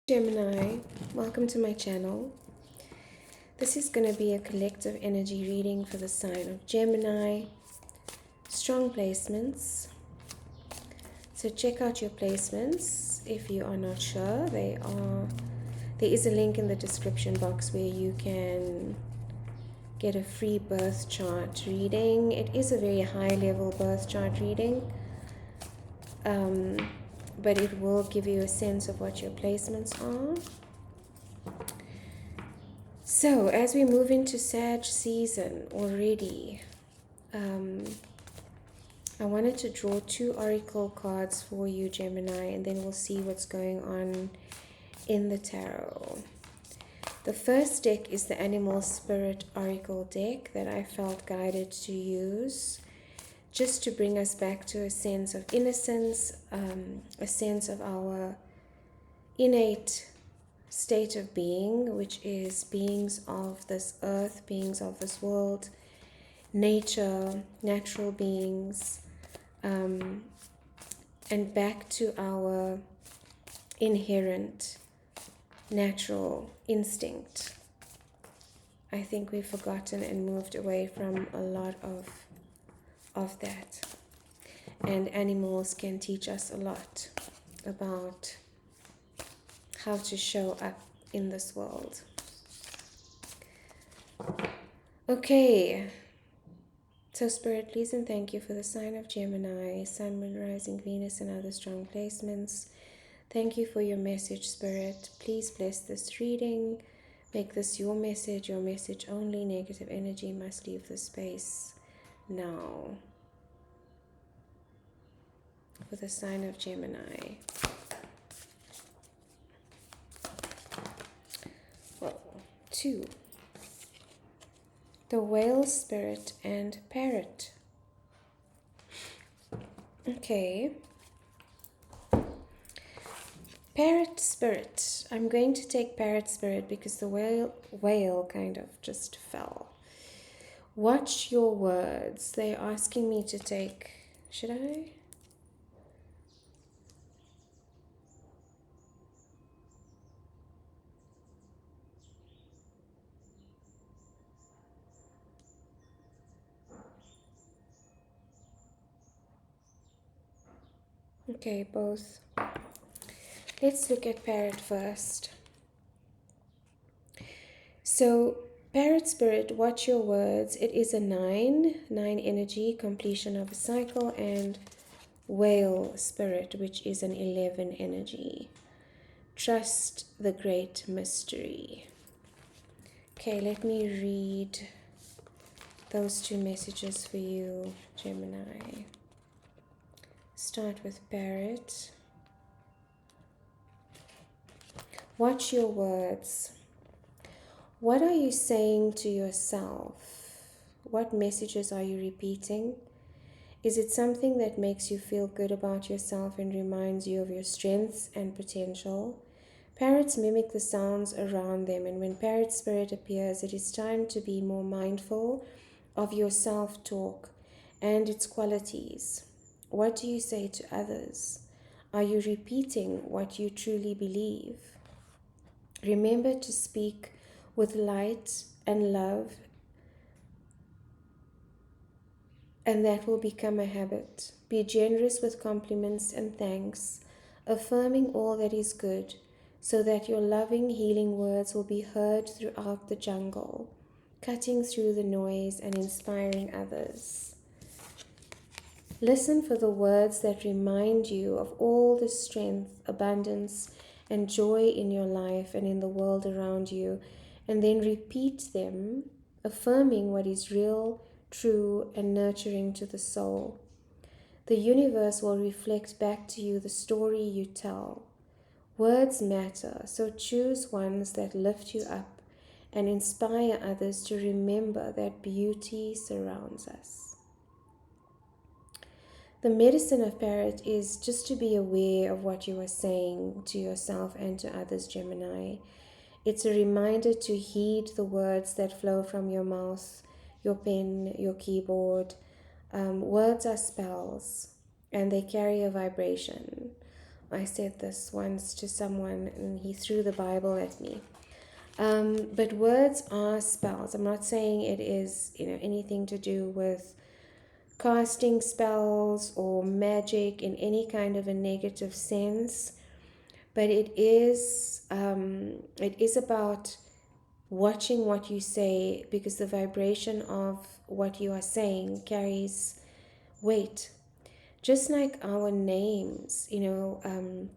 Gemini, welcome to my channel. This is going to be a collective energy reading for the sign of Gemini. Strong placements. So check out your placements if you are not sure. There is a link in the description box where you can get a free birth chart reading. It is a very high level birth chart reading. But it will give you a sense of what your placements are. So, as we move into Sag season already, I wanted to draw two oracle cards for you, Gemini, and then we'll see what's going on in the tarot. The first deck is the Animal Spirit Oracle deck that I felt guided to use, just to bring us back to a sense of innocence, a sense of our innate state of being, which is beings of this earth, beings of this world, nature, natural beings, and back to our inherent natural instinct. I think we've forgotten and moved away from a lot of that. And animals can teach us a lot about how to show up in this world. Okay. So Spirit, please and thank you for the sign of Gemini, Sun, Moon, Rising, Venus, and other strong placements. Thank you for your message, Spirit. Please bless this reading. Make this your message only. Negative energy must leave the space now. For the sign of Gemini. Well, two. The whale spirit and parrot. Okay. Parrot spirit. I'm going to take parrot spirit because the whale kind of just fell. Watch your words. They're asking me to take. Should I? Okay, both. Let's look at parrot first. So, parrot spirit, watch your words. It is a 9 energy, completion of a cycle, and whale spirit, which is an 11 energy. Trust the great mystery. Okay, let me read those two messages for you, Gemini. Start with parrot. Watch your words. What are you saying to yourself? What messages are you repeating? Is it something that makes you feel good about yourself and reminds you of your strengths and potential? Parrots mimic the sounds around them, and when parrot spirit appears, it is time to be more mindful of your self-talk and its qualities. What do you say to others? Are you repeating what you truly believe? Remember to speak with light and love, and that will become a habit. Be generous with compliments and thanks, affirming all that is good, so that your loving, healing words will be heard throughout the jungle, cutting through the noise and inspiring others. Listen for the words that remind you of all the strength, abundance, and joy in your life and in the world around you, and then repeat them, affirming what is real, true, and nurturing to the soul. The universe will reflect back to you the story you tell. Words matter, so choose ones that lift you up and inspire others to remember that beauty surrounds us. The medicine of parrot is just to be aware of what you are saying to yourself and to others, Gemini. It's a reminder to heed the words that flow from your mouth, your pen, your keyboard. Words are spells, and they carry a vibration. I said this once to someone and he threw the Bible at me. But words are spells. I'm not saying it is, anything to do with casting spells or magic in any kind of a negative sense, but it is about watching what you say, because the vibration of what you are saying carries weight. Just like our names, the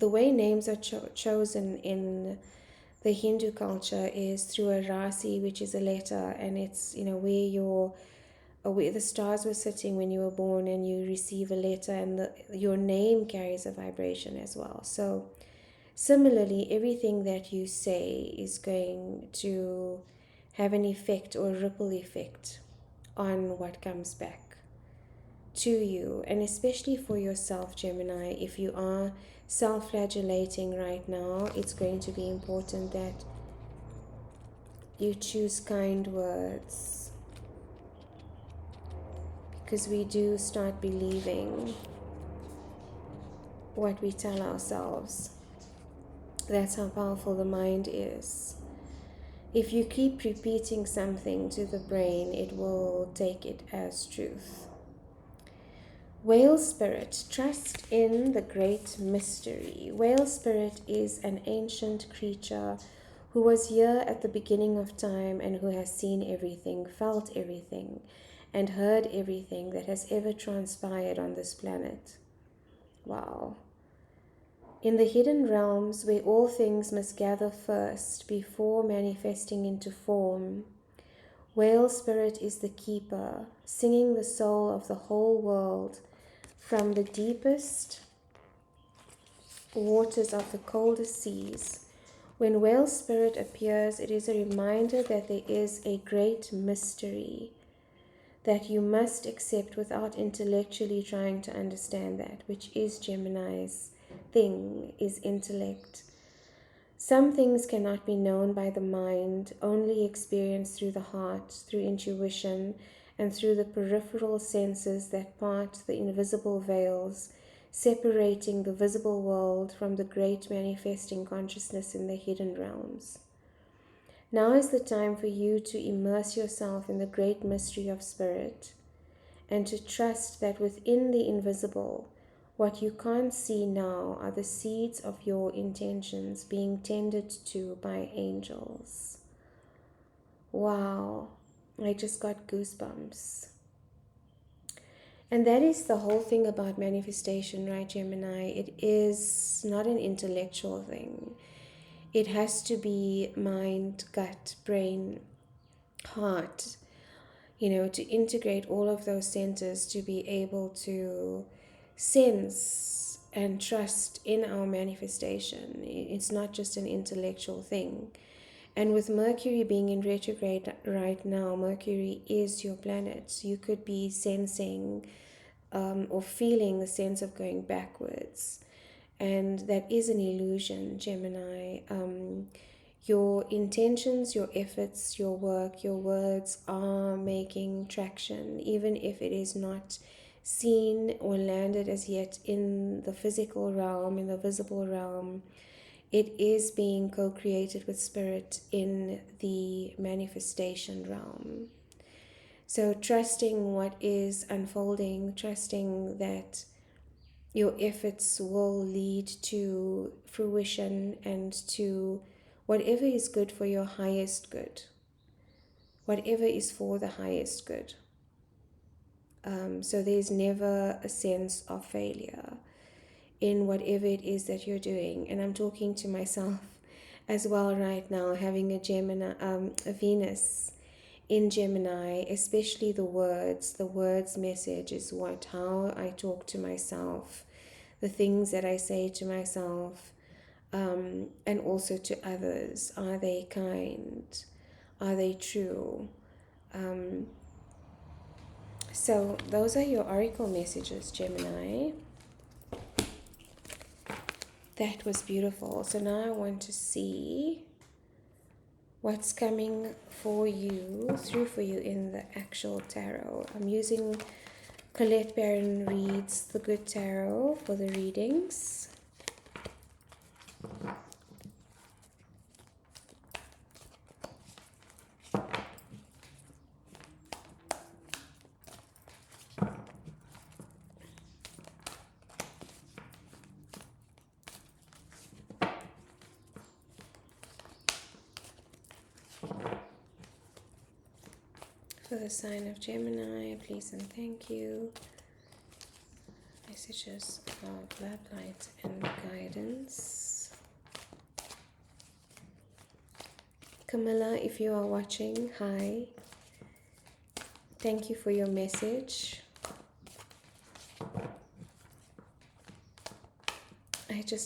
way names are chosen in the Hindu culture is through a rasi, which is a letter, and it's where the stars were sitting when you were born, and you receive a letter, and your name carries a vibration as well. So similarly, everything that you say is going to have an effect or a ripple effect on what comes back to you, and especially for yourself, Gemini. If you are self-flagellating right now, it's going to be important that you choose kind words, because we do start believing what we tell ourselves. That's how powerful the mind is. If you keep repeating something to the brain, it will take it as truth. Whale spirit, trust in the great mystery. Whale spirit is an ancient creature who was here at the beginning of time and who has seen everything, felt everything, and heard everything that has ever transpired on this planet. Wow. In the hidden realms where all things must gather first before manifesting into form, whale spirit is the keeper, singing the soul of the whole world from the deepest waters of the coldest seas. When whale spirit appears, it is a reminder that there is a great mystery that you must accept without intellectually trying to understand that, which is Gemini's thing, is intellect. Some things cannot be known by the mind, only experienced through the heart, through intuition, and through the peripheral senses that part the invisible veils, separating the visible world from the great manifesting consciousness in the hidden realms. Now is the time for you to immerse yourself in the great mystery of spirit, and to trust that within the invisible, what you can't see now are the seeds of your intentions being tended to by angels. Wow, I just got goosebumps. And that is the whole thing about manifestation, right, Gemini? It is not an intellectual thing. It has to be mind, gut, brain, heart, to integrate all of those centers to be able to sense and trust in our manifestation. It's not just an intellectual thing. And with Mercury being in retrograde right now, Mercury is your planet. You could be sensing or feeling the sense of going backwards. And that is an illusion, Gemini. Your intentions, your efforts, your work, your words are making traction, even if it is not seen or landed as yet in the physical realm, in the visible realm. It is being co-created with spirit in the manifestation realm. So trusting what is unfolding, trusting that your efforts will lead to fruition and to whatever is good for your highest good, whatever is for the highest good. So there's never a sense of failure in whatever it is that you're doing. And I'm talking to myself as well right now, having a Venus in Gemini, especially the words message is how I talk to myself, the things that I say to myself, and also to others. Are they kind? Are they true? So those are your oracle messages, Gemini. That was beautiful. So now I want to see what's coming for you, through for you in the actual tarot. I'm using Collette Baron-Reid's The Good Tarot for the readings. For the sign of Gemini, please and thank you. Messages of love, light, and guidance. Camilla, if you are watching, hi. Thank you for your message.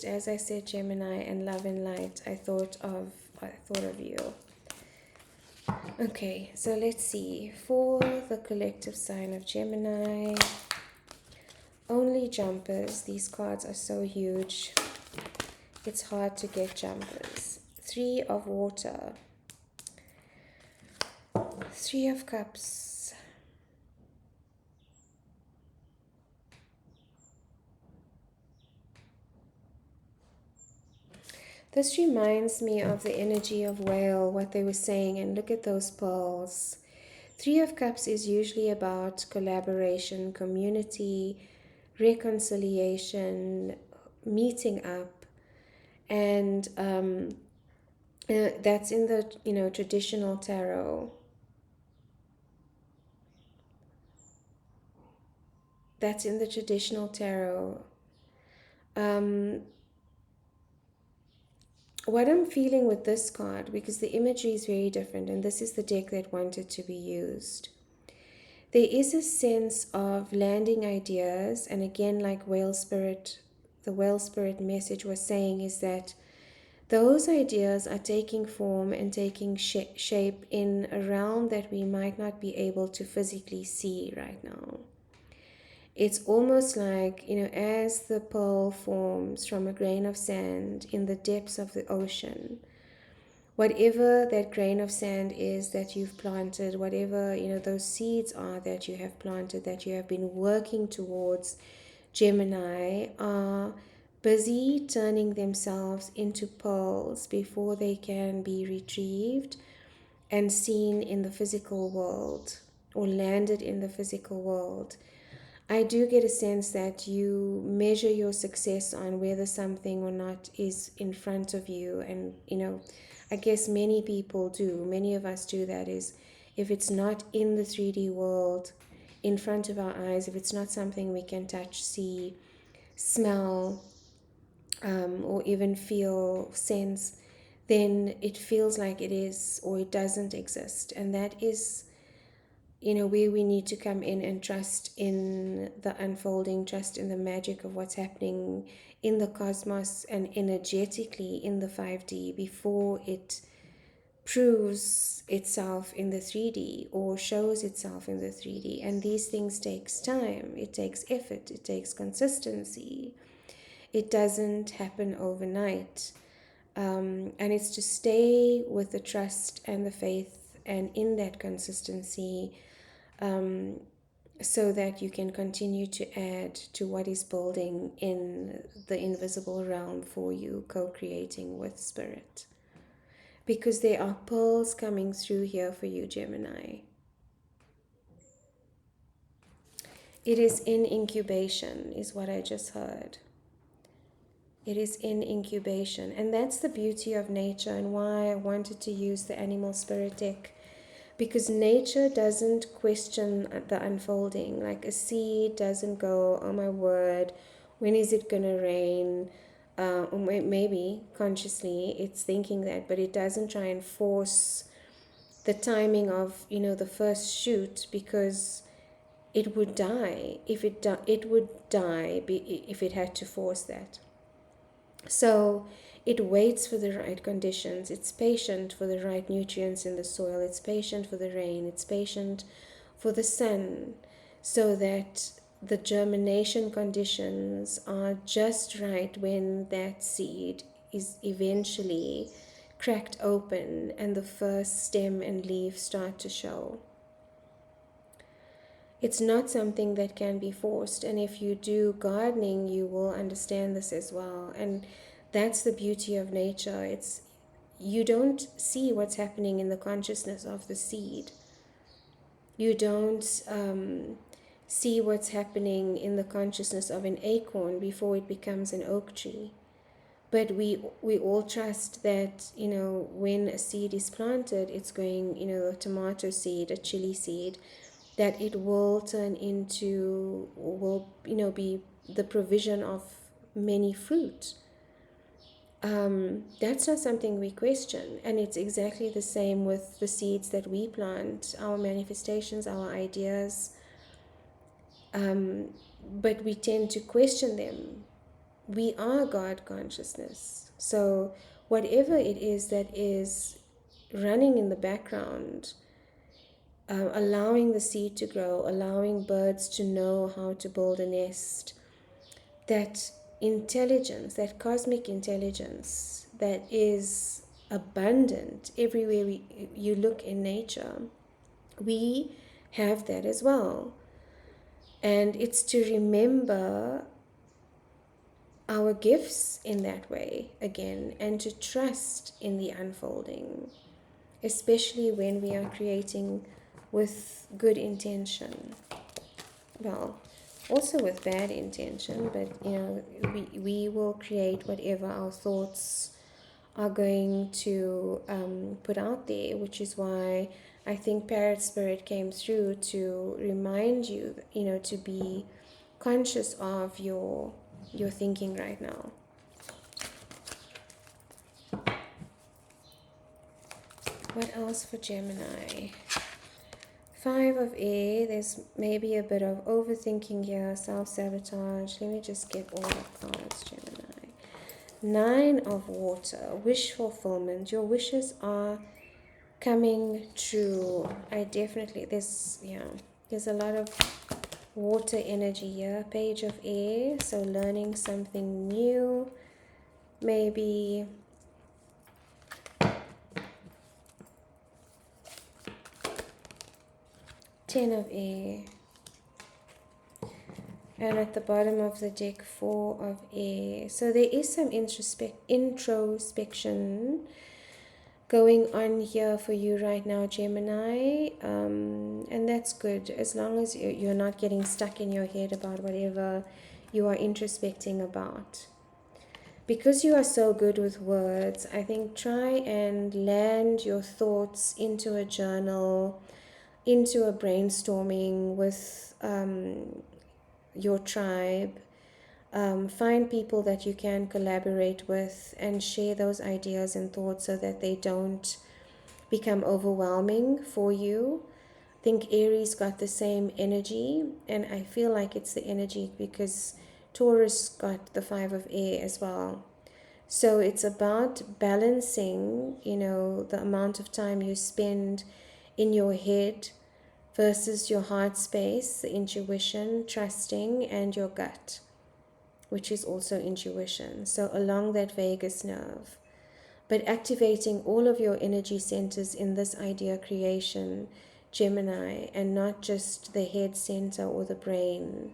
As I said, Gemini and love and light, I thought of you. Okay, so let's see. For the collective sign of Gemini, only jumpers. These cards are so huge. It's hard to get jumpers. 3 of water. 3 of cups. This reminds me of the energy of whale, what they were saying, and look at those pearls. 3 of Cups is usually about collaboration, community, reconciliation, meeting up, and that's in the traditional tarot. That's in the traditional tarot. What I'm feeling with this card, because the imagery is very different, and this is the deck that wanted to be used. There is a sense of landing ideas, and again, like whale spirit, the whale spirit message was saying is that those ideas are taking form and taking shape in a realm that we might not be able to physically see right now. It's almost like, as the pearl forms from a grain of sand in the depths of the ocean, whatever that grain of sand is that you've planted, whatever, those seeds are that you have planted, that you have been working towards, Gemini, are busy turning themselves into pearls before they can be retrieved and seen in the physical world or landed in the physical world. I do get a sense that you measure your success on whether something or not is in front of you. And, I guess many people do. Many of us do that, is if it's not in the 3D world, in front of our eyes, if it's not something we can touch, see, smell, or even feel, sense, then it feels like it is or it doesn't exist. And that is where we need to come in and trust in the unfolding, trust in the magic of what's happening in the cosmos and energetically in the 5D before it proves itself in the 3D or shows itself in the 3D. And these things takes time, it takes effort, it takes consistency. It doesn't happen overnight. And it's to stay with the trust and the faith and in that consistency, so that you can continue to add to what is building in the invisible realm for you, co-creating with spirit. Because there are pearls coming through here for you, Gemini. It is in incubation, is what I just heard. It is in incubation. And that's the beauty of nature and why I wanted to use the animal spirit deck. Because nature doesn't question the unfolding. Like a seed doesn't go, oh my word, when is it going to rain? Or maybe consciously it's thinking that, but it doesn't try and force the timing of, the first shoot, because it would die if it would die if it had to force that. So it waits for the right conditions. It's patient for the right nutrients in the soil. It's patient for the rain. It's patient for the sun, so that the germination conditions are just right when that seed is eventually cracked open and the first stem and leaf start to show. It's not something that can be forced. And if you do gardening, you will understand this as well. And that's the beauty of nature. It's you don't see what's happening in the consciousness of the seed. You don't see what's happening in the consciousness of an acorn before it becomes an oak tree. But we all trust that, you know, when a seed is planted, it's going, you know, a tomato seed, a chili seed, that it will turn into, will, you know, be the provision of many fruit. That's not something we question. And it's exactly the same with the seeds that we plant, our manifestations, our ideas. But we tend to question them. We are God consciousness. So whatever it is that is running in the background, allowing the seed to grow, allowing birds to know how to build a nest, that intelligence, that cosmic intelligence that is abundant everywhere you look in nature, we have that as well. And it's to remember our gifts in that way again, and to trust in the unfolding, especially when we are creating with good intention. Well, also with bad intention, but you know, we will create whatever our thoughts are going to put out there, which is why I think Parrot Spirit came through to remind you, you know, to be conscious of your thinking right now. What else for Gemini? 5 of air, there's maybe a bit of overthinking here, self-sabotage. Let me just get all the cards, Gemini. 9 of water, wish fulfillment. Your wishes are coming true. I definitely, there's a lot of water energy here. Page of air, so learning something new. Maybe 10 of air. And at the bottom of the deck, 4 of air. So there is some introspection going on here for you right now, Gemini. And that's good, as long as you're not getting stuck in your head about whatever you are introspecting about. Because you are so good with words, I think try and land your thoughts into a journal, into a brainstorming with your tribe. Find people that you can collaborate with and share those ideas and thoughts so that they don't become overwhelming for you. I think Aries got the same energy, and I feel like it's the energy because Taurus got the 5 of air as well. So it's about balancing, you know, the amount of time you spend in your head versus your heart space, the intuition, trusting, and your gut, which is also intuition. So along that vagus nerve, but activating all of your energy centers in this idea creation, Gemini, and not just the head center or the brain,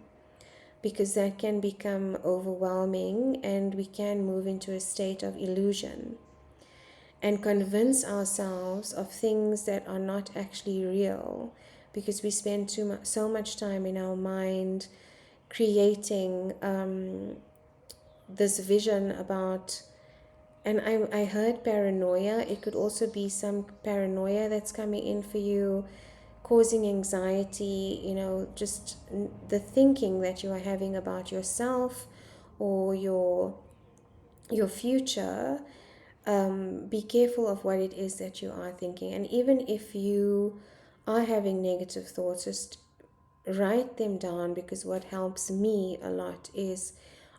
because that can become overwhelming and we can move into a state of illusion and convince ourselves of things that are not actually real, because we spend so much time in our mind creating this vision about, and I heard paranoia. It could also be some paranoia that's coming in for you, causing anxiety, you know, just the thinking that you are having about yourself or your future. Be careful of what it is that you are thinking. And even if you are having negative thoughts, just write them down, because what helps me a lot is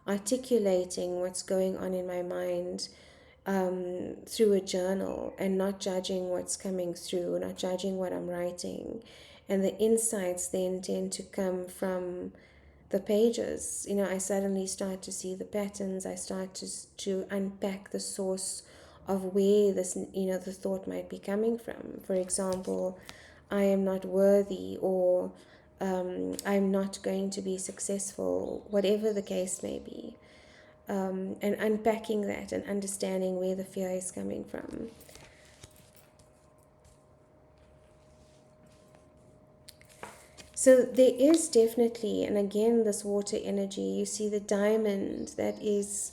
articulating what's going on in my mind through a journal, and not judging what's coming through, not judging what I'm writing. And the insights then tend to come from the pages. You know, I suddenly start to see the patterns. I start to unpack the source of where this, you know, the thought might be coming from. For example, I am not worthy, or I'm not going to be successful, whatever the case may be. And unpacking that and understanding where the fear is coming from. So there is definitely, and again, this water energy, you see the diamond that is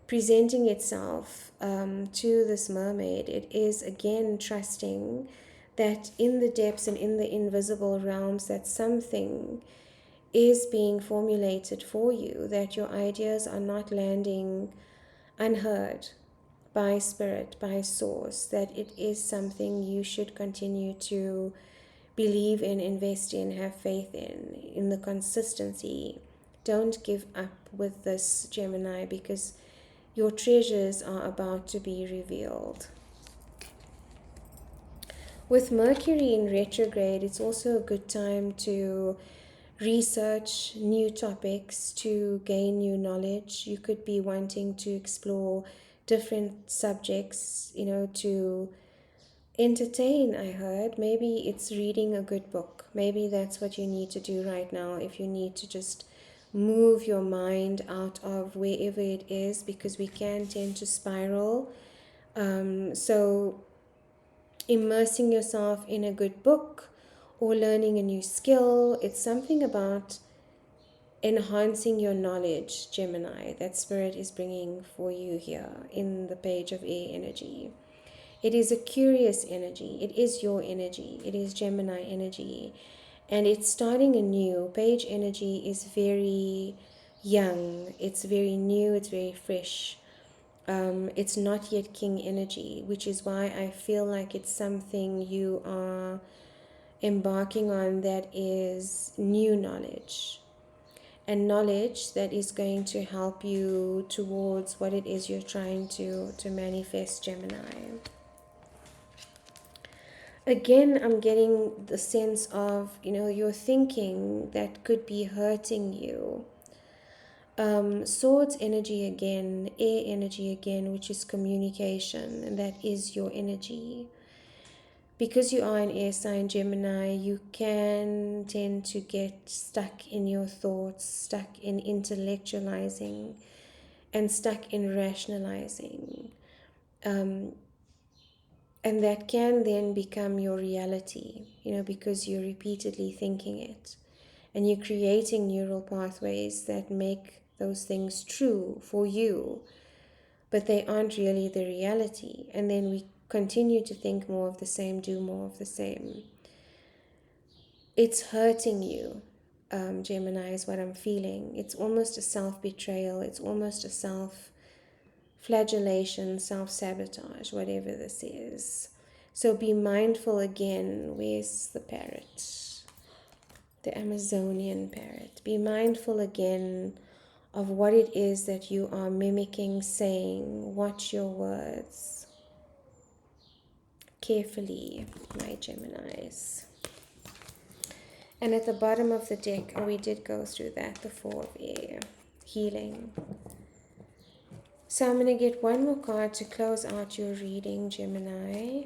presenting itself to this mermaid. It is again trusting that in the depths and in the invisible realms that something is being formulated for you, that your ideas are not landing unheard by spirit, by source, that it is something you should continue to believe in, invest in, have faith in the consistency. Don't give up with this, Gemini, because your treasures are about to be revealed. With Mercury in retrograde, it's also a good time to research new topics, to gain new knowledge. You could be wanting to explore different subjects, to entertain, I heard. Maybe it's reading a good book. Maybe that's what you need to do right now, if you need to just move your mind out of wherever it is, because we can tend to spiral. So immersing yourself in a good book or learning a new skill, it's something about enhancing your knowledge, Gemini, that Spirit is bringing for you here in the page of air energy. It is a curious energy. It is your energy. It is Gemini energy. And it's starting anew. Page energy is very young. It's very new. It's very fresh. It's not yet king energy, which is why I feel like it's something you are embarking on that is new knowledge. And knowledge that is going to help you towards what it is you're trying to manifest, Gemini. Again, I'm getting the sense of, your thinking that could be hurting you. Swords energy again, air energy again, which is communication, and that is your energy. Because you are an air sign, Gemini, you can tend to get stuck in your thoughts, stuck in intellectualizing, and stuck in rationalizing. And that can then become your reality, because you're repeatedly thinking it. And you're creating neural pathways that make those things true for you, but they aren't really the reality. And then we continue to think more of the same, do more of the same. It's hurting you, Gemini, is what I'm feeling. It's almost a self-betrayal. It's almost a self-flagellation, self-sabotage, whatever this is. So be mindful again. Where's the parrot? The Amazonian parrot. Be mindful again of what it is that you are mimicking, saying. Watch your words carefully, my Geminis. And at the bottom of the deck, we did go through that, the Four of Air, healing. So I'm going to get one more card to close out your reading, Gemini.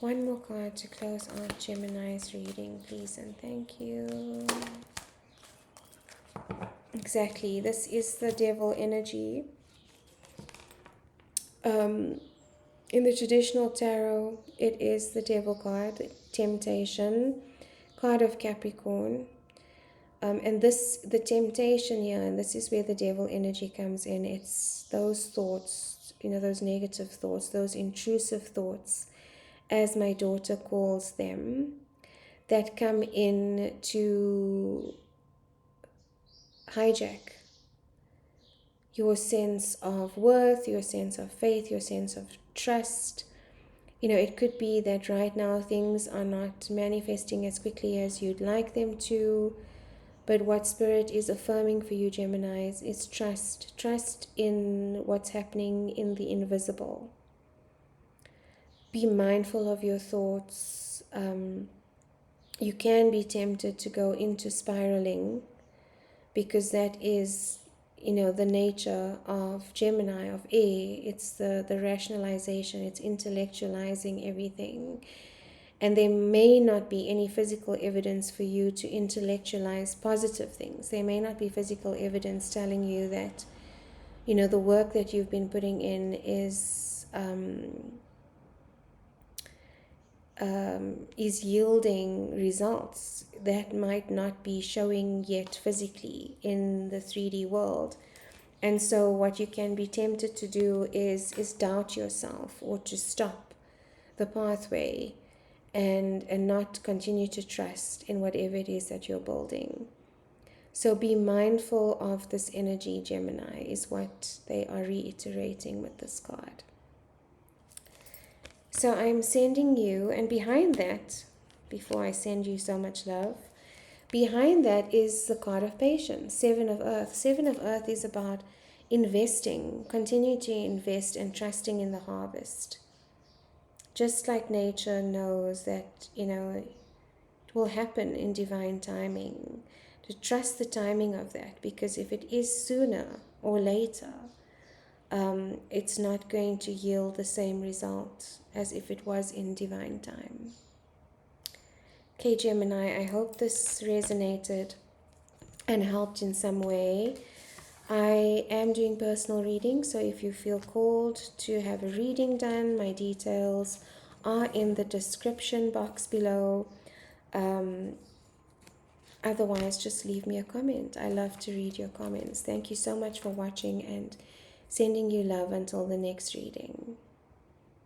One more card to close out Gemini's reading, please, and thank you. Exactly, this is the devil energy. In the traditional tarot, it is the devil card, temptation, card of Capricorn. And the temptation here, and this is where the devil energy comes in, it's those thoughts, those negative thoughts, those intrusive thoughts, as my daughter calls them, that come in to hijack your sense of worth, your sense of faith, your sense of trust. It could be that right now things are not manifesting as quickly as you'd like them to, but what Spirit is affirming for you, Geminis, is trust. Trust in what's happening in the invisible. Be mindful of your thoughts. You can be tempted to go into spiraling, because that is, the nature of Gemini, of air. It's the rationalization, it's intellectualizing everything. And there may not be any physical evidence for you to intellectualize positive things. There may not be physical evidence telling you that, the work that you've been putting in is yielding results that might not be showing yet physically in the 3D world. And so what you can be tempted to do is doubt yourself, or to stop the pathway and not continue to trust in whatever it is that you're building. So be mindful of this energy, Gemini, is what they are reiterating with this card. So I'm sending you, and behind that, before I send you so much love, behind that is the card of patience, Seven of Earth. Seven of Earth is about investing, continue to invest and trusting in the harvest. Just like nature knows that, it will happen in divine timing. To trust the timing of that, because if it is sooner or later, it's not going to yield the same result as if it was in divine time. Okay, Gemini, I hope this resonated and helped in some way. I am doing personal reading, so if you feel called to have a reading done, my details are in the description box below. Otherwise, just leave me a comment. I love to read your comments. Thank you so much for watching, and sending you love until the next reading.